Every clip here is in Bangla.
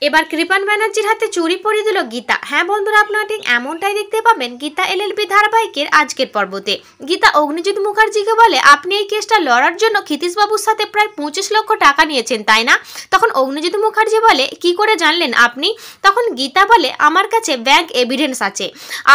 এবার কৃপান ব্যানার্জির হাতে চুরি পরিয়ে দিল গীতা। হ্যাঁ বন্ধুরা, আপনারা ঠিক এমনটাই দেখতে পাবেন গীতা এলএলবি ধারাবাহিকের আজকের পর্বতে। গীতা অগ্নিজিৎ মুখার্জিকে বলে, আপনি এই কেসটা লড়ার জন্য ক্ষিতীশবাবুর সাথে প্রায় 25 লক্ষ টাকা নিয়েছেন তাই না? তখন অগ্নিজিৎ মুখার্জি বলে, কি করে জানলেন আপনি? তখন গীতা বলে, আমার কাছে ব্যাংক এভিডেন্স আছে।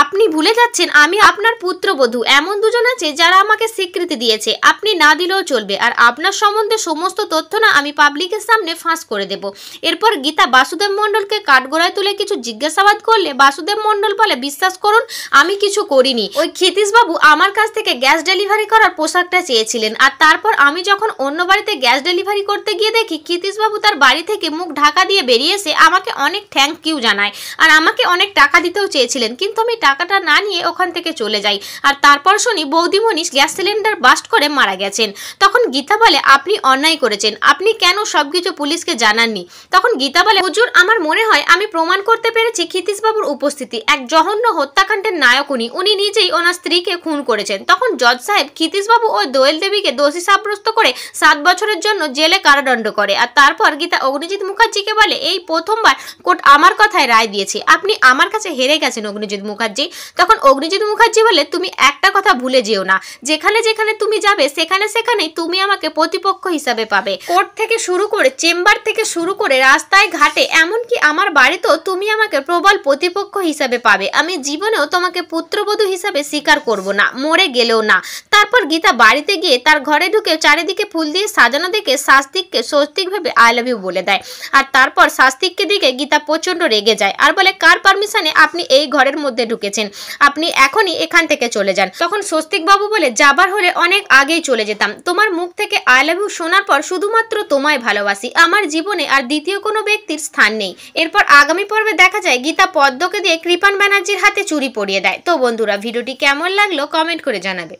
আপনি ভুলে যাচ্ছেন আমি আপনার পুত্রবধূ। এমন দুজন আছে যারা আমাকে স্বীকৃতি দিয়েছে, আপনি না দিলেও চলবে। আর আপনার সম্বন্ধে সমস্ত তথ্য না আমি পাবলিকের সামনে ফাঁস করে দেব। এরপর গীতা বাসুদেব মণ্ডলকে কাঠগড়ায় তুলে কিছু জিজ্ঞাসাবাদ করলে বাসুদেব মণ্ডল বলে, বিশ্বাস করুন আমি কিছু করিনি। ওই ক্ষিতীশবাবু আমার কাছ থেকে গ্যাস ডেলিভারি করার পোশাকটা চেয়েছিলেন, আর তারপর আমি যখন অন্য বাড়িতে গ্যাস ডেলিভারি করতে গিয়ে দেখি ক্ষিতীশবাবু তার বাড়ি থেকে মুখ ঢাকা দিয়ে বেরিয়ে এসে আমাকে অনেক থ্যাংক ইউ জানায়, আর আমাকে অনেক টাকা দিতেও চেয়েছিলেন, কিন্তু আমি টাকাটা না নিয়ে ওখান থেকে চলে যাই। আর তারপর শুনি বৌদিমণি গ্যাস সিলিন্ডার বাস্ট করে মারা গেছেন। তখন গীতা বলে, আপনি অন্যায় করেছেন, আপনি কেন সবকিছু পুলিশকে জানাননি? তখন গীতা বলে, হুজুর আমার মনে হয় আমি প্রমাণ করতে পেরেছি ক্ষিতীশবাবুর উপস্থিতি। এক জঘন্য হত্যাকাণ্ডের নায়ক উনি নিজেই ওনার স্ত্রীকে খুন করেছেন। তখন জজ সাহেব ক্ষিতীশবাবু ও দোয়েল দেবীকে দোষী সাব্যস্ত করে 7 বছরের জন্য জেলে কারাদণ্ড করে। আর তারপর গীতা অগ্নিজিৎ মুখার্জিকে বলে, এই প্রথমবার কোর্ট আমার কথায় রায় দিয়েছে, আপনি আমার কাছে হেরে গেছেন অগ্নিজিৎ মুখার্জি। তখন অগ্নিজিৎ মুখার্জি বলে, তুমি একটা কথা ভুলে যেও না, যেখানে যেখানে তুমি যাবে সেখানে সেখানেই তুমি আমাকে প্রতিপক্ষ হিসাবে পাবে। কোর্ট থেকে শুরু করে চেম্বার থেকে শুরু করে রাস্তায় ঘাটে এমনকি আমার বাড়িতেও তুমি আমাকে প্রবল প্রতিপক্ষ হিসাবে পাবে। আমি জীবনেও তোমাকে পুত্রবধূ হিসাবে স্বীকার করব না, মরে গেলেও না। তারপর গীতা বাড়িতে গিয়ে তার ঘরে ঢুকে চারিদিকে ফুল দিয়ে সাজানো দেখে শাস্তিককে স্বস্তিক ভেবে আই লাভ ইউ বলে দেয়। আর তারপর শাস্তিককে দিকে গীতা প্রচন্ড রেগে যায় আর বলে, কার পারমিশনে আপনি এই ঘরের মধ্যে ঢুকেছেন? আপনি এখনই এখান থেকে চলে যান। তখন স্বস্তিক বাবু বলে, যাবার হলে অনেক আগেই চলে যেতাম। তোমার মুখ থেকে আই লাভ ইউ শোনার পর শুধুমাত্র তোমায় ভালোবাসি, আমার জীবনে আর দ্বিতীয় কোনো ব্যক্তির স্থান নেই। এরপর আগামী পর্বে দেখা যায় গীতা পদ্মকে দিয়ে কৃপান ব্যানার্জির হাতে চুরি পরিয়ে দেয়। তো বন্ধুরা, ভিডিওটি কেমন লাগলো কমেন্ট করে জানাবে।